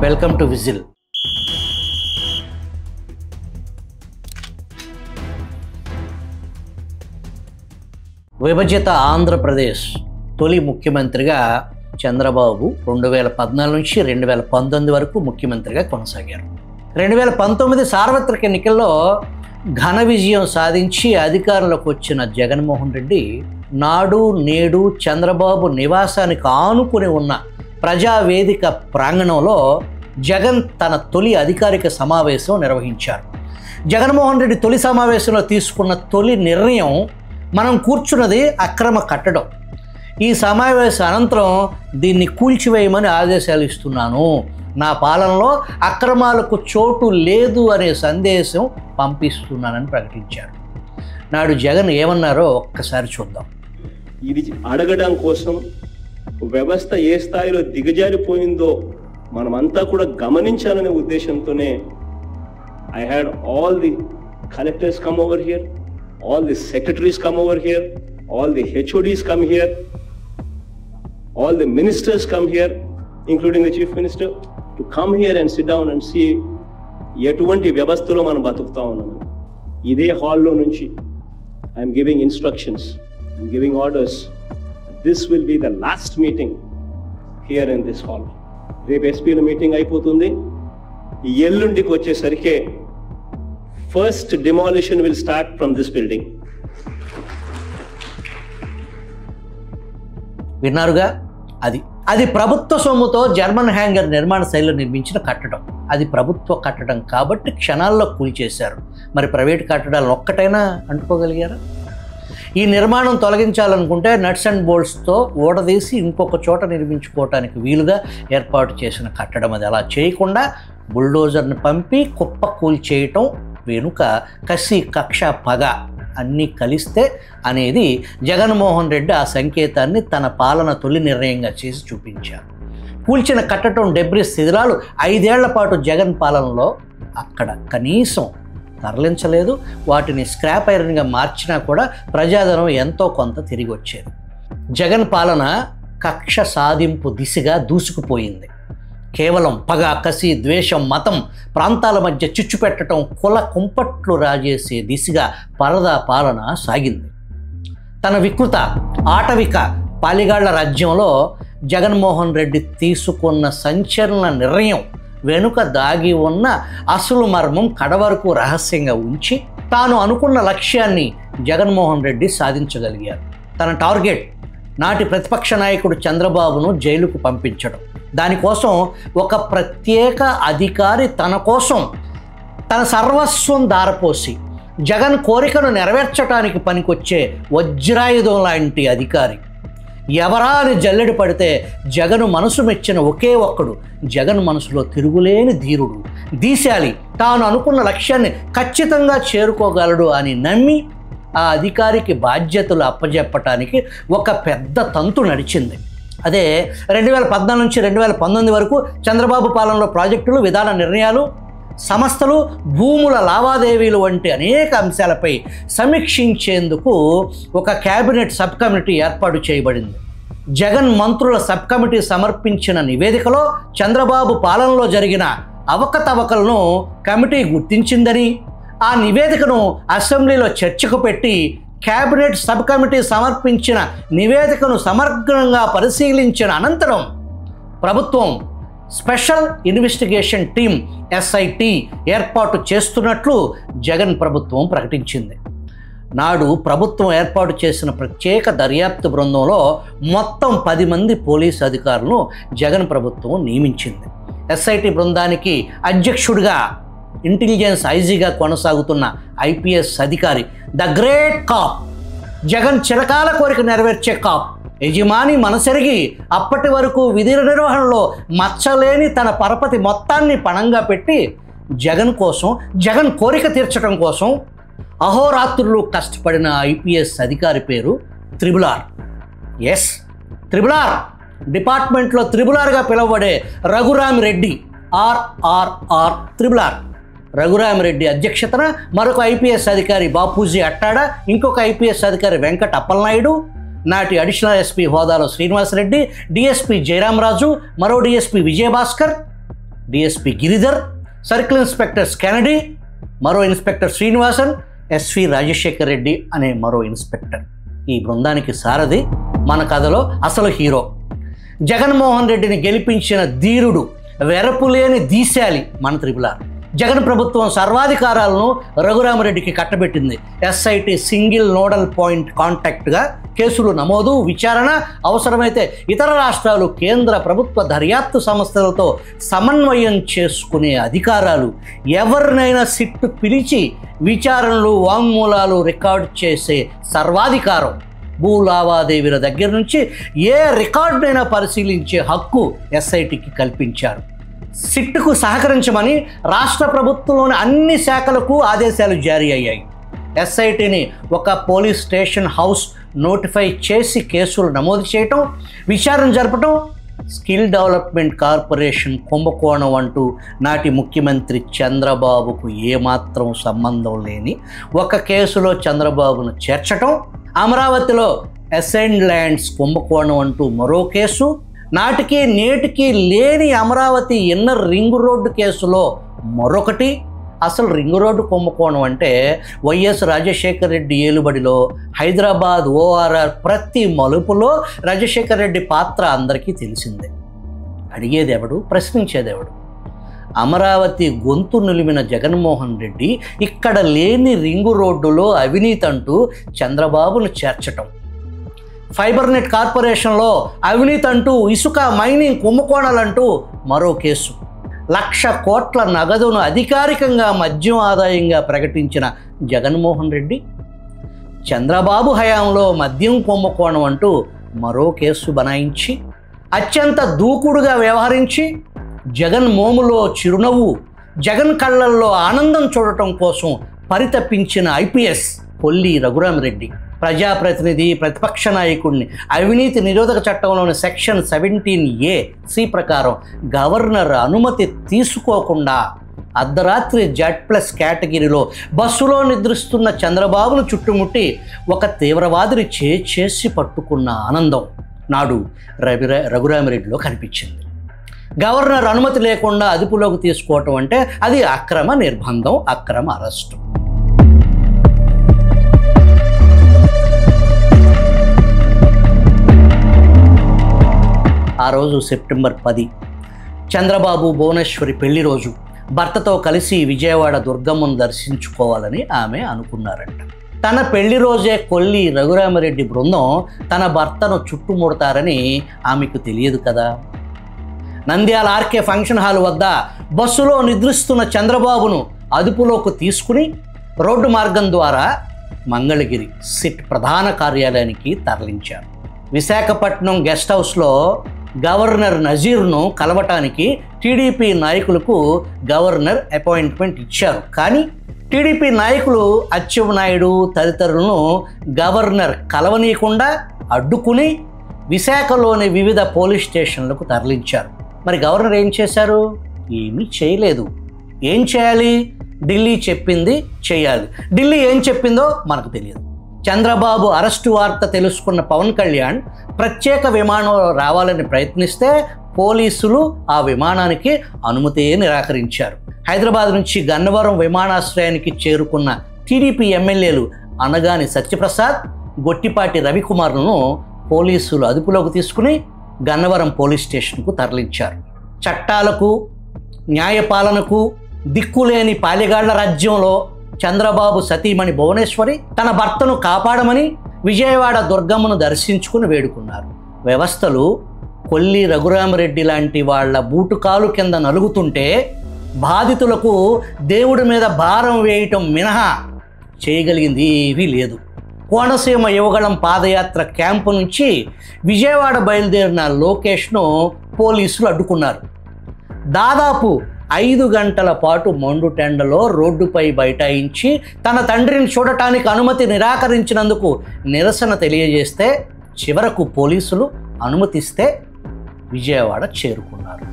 Welcome to whistle. విభజిత Andhra Pradesh తొలి ముఖ్యమంత్రిగా చంద్రబాబు 2014 నుంచి 2019 వరకు ముఖ్యమంత్రిగా కొనసాగారు. 2019 సార్వత్రిక ఎన్నికల్లో ఘన విజయం సాధించి అధికారంలోకి వచ్చిన జగన్మోహన్ రెడ్డి నాడు నేడు చంద్రబాబు నివాసానికి ఆనుకుని ఉన్న ప్రజావేదిక ప్రాంగణంలో జగన్ తన తొలి అధికారిక సమావేశం నిర్వహించారు. జగన్మోహన్ రెడ్డి తొలి సమావేశంలో తీసుకున్న తొలి నిర్ణయం మనం కూర్చున్నది అక్రమ కట్టడం. ఈ సమావేశం అనంతరం దీన్ని కూల్చివేయమని ఆదేశాలు ఇస్తున్నాను, నా పాలనలో అక్రమాలకు చోటు లేదు అనే సందేశం పంపిస్తున్నానని ప్రకటించారు. నాడు జగన్ ఏమన్నారో ఒక్కసారి చూద్దాం. ఇది అడగడం కోసం వ్యవస్థ ఏ స్థాయిలో దిగజారిపోయిందో మనమంతా కూడా గమనించాలనే ఉద్దేశంతోనే I had all the collectors come over here, all the secretaries come over here, all the HODs come here, all the ministers come here, including the chief minister, to come here and sit down and see ఎటువంటి వ్యవస్థలో మనం బతుకుతా ఉన్నాం. ఇదే హాల్లో నుంచి I'm giving instructions, I'm giving orders. This will be the last meeting here in this hall. రేపు ఎస్పీల meeting అయిపోతుంది. ఎల్లుండికి వచ్చేసరికి first demolition will start from this building. విన్నారుగా, అది ప్రభుత్వ సొమ్ముతో జర్మన్ హ్యాంగర్ నిర్మాణ శైలిలో నిర్మించిన కట్టడం. అది ప్రభుత్వ కట్టడం కాబట్టి క్షణాల్లో కూల్చేశారు. మరి ప్రైవేట్ కట్టడాలను ఒక్కటైనా అంటుకోగలిగారా? ఈ నిర్మాణం తొలగించాలనుకుంటే నట్స్ అండ్ బోల్ట్స్తో ఓడదీసి ఇంకొక చోట నిర్మించుకోవటానికి వీలుగా ఏర్పాటు చేసిన కట్టడం. అది అలా చేయకుండా బుల్డోజర్ని పంపి కుప్ప కూల్చేయటం వెనుక కసి, కక్ష, పగ అన్నీ కలిస్తే అనేది జగన్మోహన్ రెడ్డి ఆ సంకేతాన్ని తన పాలన తొలి నిర్ణయంగా చేసి చూపించారు. కూల్చిన కట్టడం డెబ్రిస్ శిథిలాలు 5 ఏళ్ల పాటు జగన్ పాలనలో అక్కడ కనీసం తరలించలేదు. వాటిని స్క్రాప్ ఐరన్గా మార్చినా కూడా ప్రజాధనం ఎంతో కొంత తిరిగి వచ్చేది. జగన్ పాలన కక్ష సాధింపు దిశగా దూసుకుపోయింది. కేవలం పగ, కసి, ద్వేషం, మతం, ప్రాంతాల మధ్య చిచ్చు పెట్టడం, కుల కుంపట్లు రాజేసే దిశగా పరదా పాలన సాగింది. తన వికృత ఆటవిక పాలిగాళ్ల రాజ్యంలో జగన్మోహన్ రెడ్డి తీసుకున్న సంచలన నిర్ణయం వెనుక దాగి ఉన్న అసలు మర్మం కడవరకు రహస్యంగా ఉంచి తాను అనుకున్న లక్ష్యాన్ని జగన్మోహన్ రెడ్డి సాధించగలిగారు. తన టార్గెట్ నాటి ప్రతిపక్ష నాయకుడు చంద్రబాబును జైలుకు పంపించడం. దానికోసం ఒక ప్రత్యేక అధికారి తన కోసం తన సర్వస్వం దారపోసి జగన్ కోరికను నెరవేర్చడానికి పనికొచ్చే వజ్రాయుధం లాంటి అధికారి ఎవరా అని జల్లెడ పడితే జగన్ మనసు మెచ్చిన ఒకే ఒక్కడు, జగన్ మనసులో తిరుగులేని ధీరుడు, దీశాలి, తాను అనుకున్న లక్ష్యాన్ని ఖచ్చితంగా చేరుకోగలడు అని నమ్మి ఆ అధికారికి బాధ్యతలు అప్పజెప్పటానికి ఒక పెద్ద తంతు నడిచింది. అదే 2014 నుంచి 2019 వరకు చంద్రబాబు పాలనలో ప్రాజెక్టులు, విధాన నిర్ణయాలు, సంస్థలు, భూముల లావాదేవీలు వంటి అనేక అంశాలపై సమీక్షించేందుకు ఒక కేబినెట్ సబ్ కమిటీ ఏర్పాటు చేయబడింది. జగన్ మంత్రుల సబ్ కమిటీ సమర్పించిన నివేదికలో చంద్రబాబు పాలనలో జరిగిన అవకతవకలను కమిటీ గుర్తించిందని, ఆ నివేదికను అసెంబ్లీలో చర్చకు పెట్టి కేబినెట్ సబ్ కమిటీ సమర్పించిన నివేదికను సమగ్రంగా పరిశీలించిన అనంతరం ప్రభుత్వం స్పెషల్ ఇన్వెస్టిగేషన్ టీం SIT ఏర్పాటు చేస్తున్నట్లు జగన్ ప్రభుత్వం ప్రకటించింది. నాడు ప్రభుత్వం ఏర్పాటు చేసిన ప్రత్యేక దర్యాప్తు బృందంలో మొత్తం 10 మంది పోలీసు అధికారులను జగన్ ప్రభుత్వం నియమించింది. SIT బృందానికి అధ్యక్షుడిగా ఇంటెలిజెన్స్ ఐజీగా కొనసాగుతున్న IPS అధికారి, ద గ్రేట్ కాప్, జగన్ చిరకాల కోరిక నెరవేర్చే కాప్, యజమాని మనసెరిగి అప్పటి వరకు విధి నిర్వహణలో మచ్చలేని తన పరపతి మొత్తాన్ని పణంగా పెట్టి జగన్ కోసం, జగన్ కోరిక తీర్చడం కోసం అహోరాత్రులు కష్టపడిన IPS అధికారి పేరు త్రిబుల్ R. డిపార్ట్మెంట్లో త్రిబుల్-Rగా పిలువబడే Raghurami Reddy, RRR triple R. Raghurami Reddy అధ్యక్షతన మరొక IPS అధికారి బాపూజీ అట్టాడ, ఇంకొక IPS అధికారి వెంకట అప్పలనాయుడు, నాటి అడిషనల్ SP హోదాలో శ్రీనివాసరెడ్డి, DSP జయరామరాజు, మరో DSP Vijayabhaskar, DSP Giridhar, circle inspectors Kennedy, మరో ఇన్స్పెక్టర్ శ్రీనివాసన్, ఎస్వి రాజశేఖర్ రెడ్డి అనే మరో ఇన్స్పెక్టర్. ఈ బృందానికి సారథి మన కథలో అసలు హీరో. జగన్మోహన్ రెడ్డిని గెలిపించిన ధీరుడు, వెరపులేని దీశాలి మన త్రిపులార్. జగన్ ప్రభుత్వం సర్వాధికారాలను రఘురామరెడ్డికి కట్టబెట్టింది. ఎస్ఐటి సింగిల్ నోడల్ పాయింట్ కాంటాక్ట్గా కేసులు నమోదు, విచారణ, అవసరమైతే ఇతర రాష్ట్రాలు కేంద్ర ప్రభుత్వ దర్యాప్తు సంస్థలతో సమన్వయం చేసుకునే అధికారాలు, ఎవరినైనా సిట్టు పిలిచి విచారణలు, వాంగ్మూలాలు రికార్డు చేసే సర్వాధికారం, భూ లావాదేవీల దగ్గర నుంచి ఏ రికార్డునైనా పరిశీలించే హక్కు ఎస్ఐటికి కల్పించారు. సిట్కు సహకరించమని రాష్ట్ర ప్రభుత్వంలోని అన్ని శాఖలకు ఆదేశాలు జారీ అయ్యాయి. ఎస్ఐటిని ఒక పోలీస్ స్టేషన్ హౌస్ నోటిఫై చేసి కేసులు నమోదు చేయటం, విచారణ జరపటం, స్కిల్ డెవలప్మెంట్ కార్పొరేషన్ కుంభకోణం అంటూ నాటి ముఖ్యమంత్రి చంద్రబాబుకు ఏమాత్రం సంబంధం లేని ఒక కేసులో చంద్రబాబును చేర్చటం, అమరావతిలో అసైన్డ్ ల్యాండ్స్ కుంభకోణం అంటూ మరో కేసు, నాటికి నేటికి లేని అమరావతి ఇన్నర్ రింగ్ రోడ్డు కేసులో మరొకటి. అసలు రింగ్ రోడ్డు కుంభకోణం అంటే వైఎస్ రాజశేఖర్ రెడ్డి ఏలుబడిలో హైదరాబాద్ ఓఆర్ఆర్ ప్రతి మలుపులో రాజశేఖర్ రెడ్డి పాత్ర అందరికీ తెలిసిందే. అడిగేదెవడు, ప్రశ్నించేదెవడు? అమరావతి గొంతు నిలిమిన జగన్మోహన్ రెడ్డి ఇక్కడ లేని రింగు రోడ్డులో అవినీతి అంటూ చంద్రబాబును చేర్చటం, ఫైబర్ నెట్ కార్పొరేషన్లో అవినీతి అంటూ ఇసుక మైనింగ్ కుంభకోణాలంటూ మరో కేసు, 1,00,000 కోట్ల నగదును అధికారికంగా మద్యం ఆదాయంగా ప్రకటించిన జగన్మోహన్ రెడ్డి, చంద్రబాబు హయాంలో మద్యం కుంభకోణం అంటూ మరో కేసు బనాయించి అత్యంత దూకుడుగా వ్యవహరించి జగన్ మోములో చిరునవ్వు, జగన్ కళ్ళల్లో ఆనందం చూడటం కోసం పరితపించిన ఐపీఎస్ కొల్లి రఘురామరెడ్డి, ప్రజాప్రతినిధి, ప్రతిపక్ష నాయకుడిని అవినీతి నిరోధక చట్టంలోని సెక్షన్ 17A(C) ప్రకారం గవర్నర్ అనుమతి తీసుకోకుండా అర్ధరాత్రి Z+ కేటగిరీలో బస్సులో నిద్రిస్తున్న చంద్రబాబును చుట్టుముట్టి ఒక తీవ్రవాదిని చేసి పట్టుకున్న ఆనందం నాడు రఘురామరెడ్డిలో కనిపించింది. గవర్నర్ అనుమతి లేకుండా అదుపులోకి తీసుకోవటం అంటే అది అక్రమ నిర్బంధం, అక్రమ అరెస్టు. ఆ రోజు సెప్టెంబర్ 10 చంద్రబాబు భువనేశ్వరి పెళ్లి రోజు. భర్తతో కలిసి విజయవాడ దుర్గమ్మను దర్శించుకోవాలని ఆమె అనుకున్నారంట. తన పెళ్లి రోజే కొల్లి రఘురామరెడ్డి బృందం తన భర్తను చుట్టుముడతారని ఆమెకు తెలియదు కదా. నంద్యాల ఆర్కే ఫంక్షన్ హాల్ వద్ద బస్సులో నిద్రిస్తున్న చంద్రబాబును అదుపులోకి తీసుకుని రోడ్డు మార్గం ద్వారా మంగళగిరి సిట్ ప్రధాన కార్యాలయానికి తరలించారు. విశాఖపట్నం గెస్ట్ హౌస్లో గవర్నర్ నజీర్ను కలవటానికి టీడీపీ నాయకులకు గవర్నర్ అపాయింట్మెంట్ ఇచ్చారు. కానీ టీడీపీ నాయకులు అచ్చెన్నాయుడు తదితరులను గవర్నర్ కలవనీయకుండా అడ్డుకుని విశాఖలోని వివిధ పోలీస్ స్టేషన్లకు తరలించారు. మరి గవర్నర్ ఏం చేశారు? ఏమీ చేయలేదు. ఏం చేయాలి? ఢిల్లీ చెప్పింది చేయాలి. ఢిల్లీ ఏం చెప్పిందో మనకు తెలియదు. చంద్రబాబు అరెస్టు వార్త తెలుసుకున్న పవన్ కళ్యాణ్ ప్రత్యేక విమానంలో రావాలని ప్రయత్నిస్తే పోలీసులు ఆ విమానానికి అనుమతే నిరాకరించారు. హైదరాబాద్ నుంచి గన్నవరం విమానాశ్రయానికి చేరుకున్న టీడీపీ ఎమ్మెల్యేలు అనగాని సత్యప్రసాద్, గొట్టిపాటి రవికుమార్లను పోలీసులు అదుపులోకి తీసుకుని గన్నవరం పోలీస్ స్టేషన్కు తరలించారు. చట్టాలకు, న్యాయపాలనకు దిక్కులేని పాలెగాళ్ల రాజ్యంలో చంద్రబాబు సతీమణి భువనేశ్వరి తన భర్తను కాపాడమని విజయవాడ దుర్గమ్మను దర్శించుకుని వేడుకున్నారు. వ్యవస్థలు కొల్లి రఘురామరెడ్డి లాంటి వాళ్ల బూటుకాలు కింద నలుగుతుంటే బాధితులకు దేవుడి మీద భారం వేయటం మినహా చేయగలిగింది ఏమీ లేదు. కోనసీమ యువగళం పాదయాత్ర క్యాంపు నుంచి విజయవాడ బయలుదేరిన లోకేష్ను పోలీసులు అడ్డుకున్నారు. దాదాపు 5 గంటల పాటు మండుటెండలో రోడ్డుపై బైఠాయించి తన తండ్రిని చూడటానికి అనుమతి నిరాకరించినందుకు నిరసన తెలియజేస్తే చివరకు పోలీసులు అనుమతిస్తే విజయవాడ చేరుకున్నారు.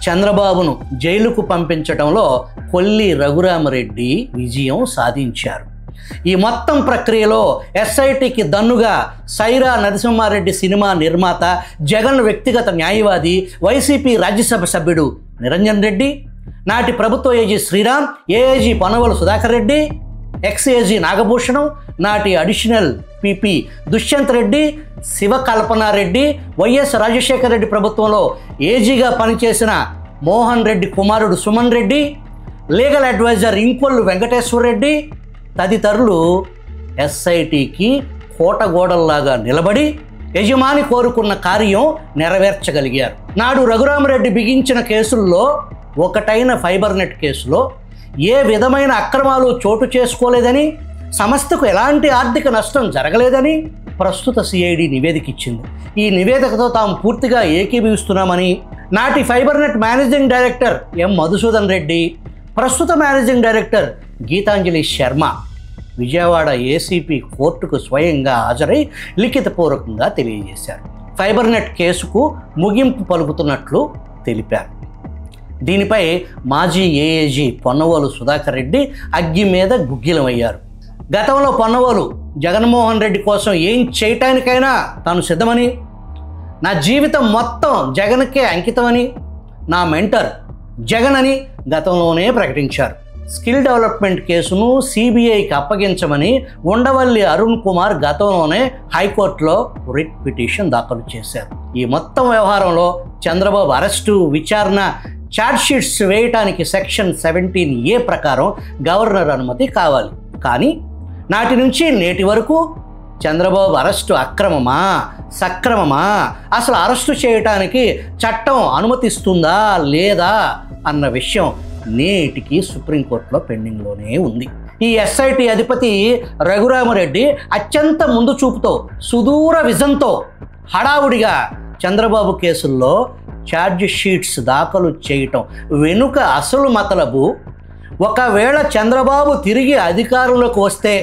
చంద్రబాబును జైలుకు పంపించడంలో కొల్లి రఘురామరెడ్డి విజయం సాధించారు. ఈ మొత్తం ప్రక్రియలో ఎస్ఐటికి దన్నుగా సైరా నరసింహారెడ్డి సినిమా నిర్మాత, జగన్ వ్యక్తిగత న్యాయవాది, వైసీపీ రాజ్యసభ సభ్యుడు నిరంజన్ రెడ్డి, నాటి ప్రభుత్వ ఏజీ శ్రీరామ్, ఏఏజీ పొన్నవోలు సుధాకర్ రెడ్డి, ఎక్స్ఏజీ నాగభూషణం, నాటి additional PP Dushyant Reddy, శివకల్పనారెడ్డి, YS Rajasekhara Reddy ప్రభుత్వంలో ఏజీగా పనిచేసిన మోహన్ రెడ్డి కుమారుడు సుమన్ రెడ్డి, లీగల్ అడ్వైజర్ ఇంకొల్లు వెంకటేశ్వర రెడ్డి తదితరులు ఎస్ఐటికి కోటగోడల్లాగా నిలబడి యజమాని కోరుకున్న కార్యం నెరవేర్చగలిగారు. నాడు రఘురామరెడ్డి బిగించిన కేసుల్లో ఒకటైన ఫైబర్నెట్ కేసులో ఏ విధమైన అక్రమాలు చోటు చేసుకోలేదని, సంస్థకు ఎలాంటి ఆర్థిక నష్టం జరగలేదని ప్రస్తుత సిఐడి నివేదిక ఇచ్చింది. ఈ నివేదికతో తాము పూర్తిగా ఏకీభవిస్తున్నామని నాటి FiberNet managing director M Madhusudan Reddy, ప్రస్తుత managing director Geetanjali Sharma Vijayawada ACB కోర్టుకు స్వయంగా హాజరై లిఖితపూర్వకంగా తెలియజేశారు. ఫైబర్నెట్ కేసుకు ముగింపు పలుకుతున్నట్లు తెలిపారు. దీనిపై మాజీ ఏఏజీ పొన్నవోలు సుధాకర్ రెడ్డి అగ్గి మీద గుగ్గిలమయ్యారు. గతంలో పొన్నవోలు జగన్మోహన్ రెడ్డి కోసం ఏం చేయటానికైనా తాను సిద్ధమని, నా జీవితం మొత్తం జగన్కే అంకితమని, నా మెంటర్ జగన్ అని గతంలోనే ప్రకటించారు. స్కిల్ డెవలప్మెంట్ కేసును సిబిఐకి అప్పగించమని ఉండవల్లి అరుణ్ కుమార్ గతంలోనే హైకోర్టులో రిట్ పిటిషన్ దాఖలు చేశారు. ఈ మొత్తం వ్యవహారంలో చంద్రబాబు అరెస్టు, విచారణ, ఛార్జ్షీట్స్ వేయటానికి సెక్షన్ 17A ప్రకారం గవర్నర్ అనుమతి కావాలి. కానీ నాటి నుంచి నేటి వరకు చంద్రబాబు అరెస్టు అక్రమమా, సక్రమమా, అసలు అరెస్టు చేయటానికి చట్టం అనుమతిస్తుందా లేదా అన్న విషయం నేటికి సుప్రీంకోర్టులో పెండింగ్లోనే ఉంది. ఈ ఎస్ఐటి అధిపతి రఘురామరెడ్డి అత్యంత ముందు చూపుతో, సుదూర విజన్తో హడావుడిగా చంద్రబాబు కేసుల్లో ఛార్జ్ షీట్స్ దాఖలు చేయటం వెనుక అసలు మతలబు, ఒకవేళ చంద్రబాబు తిరిగి అధికారంలోకి వస్తే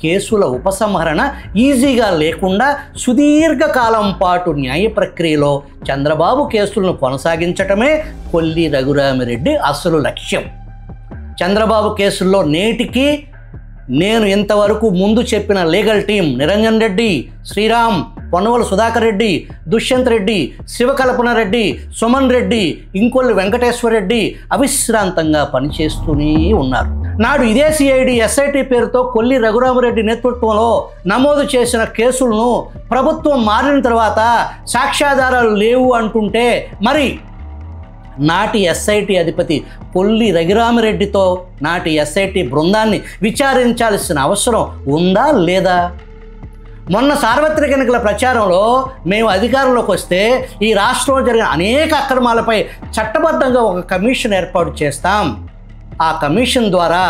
కేసుల ఉపసంహరణ ఈజీగా లేకుండా సుదీర్ఘకాలం పాటు న్యాయ ప్రక్రియలో చంద్రబాబు కేసులను కొనసాగించటమే కొల్లి రఘురామిరెడ్డి అసలు లక్ష్యం. చంద్రబాబు కేసుల్లో నేటికి నేను ఇంతవరకు ముందు చెప్పిన లీగల్ టీం నిరంజన్ రెడ్డి, శ్రీరామ్, పొన్నవోలు సుధాకర్ రెడ్డి, దుష్యంత్ రెడ్డి, శివకల్పన రెడ్డి, సుమన్ రెడ్డి, ఇంకొల్లు వెంకటేశ్వర రెడ్డి అవిశ్రాంతంగా పనిచేస్తూనే ఉన్నారు. నాడు ఇదే సిఐడి ఎస్ఐటి పేరుతో కొల్లి రఘురామరెడ్డి నేతృత్వంలో నమోదు చేసిన కేసులను ప్రభుత్వం మారిన తర్వాత సాక్ష్యాధారాలు లేవు అంటుంటే, మరి నాటి ఎస్ఐటి అధిపతి కొల్లి రఘురామరెడ్డితో నాటి ఎస్ఐటి బృందాన్ని విచారించాల్సిన అవసరం ఉందా లేదా? మొన్న సార్వత్రిక ఎన్నికల ప్రచారంలో మేము అధికారంలోకి వస్తే ఈ రాష్ట్రంలో జరిగిన అనేక అక్రమాలపై చట్టబద్ధంగా ఒక కమిషన్ ఏర్పాటు చేస్తాం, ఆ కమిషన్ ద్వారా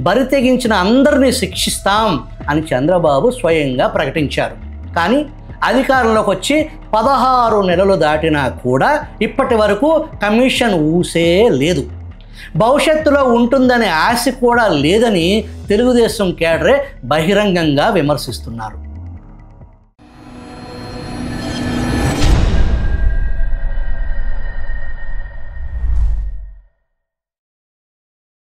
బరి తెగించిన అందరినీ శిక్షిస్తాం అని చంద్రబాబు స్వయంగా ప్రకటించారు. కానీ అధికారంలోకి వచ్చి 16 నెలలు దాటినా కూడా ఇప్పటి వరకు కమిషన్ ఊసే లేదు. భవిష్యత్తులో ఉంటుందనే ఆశ కూడా లేదని తెలుగుదేశం కేడరే బహిరంగంగా విమర్శిస్తున్నారు.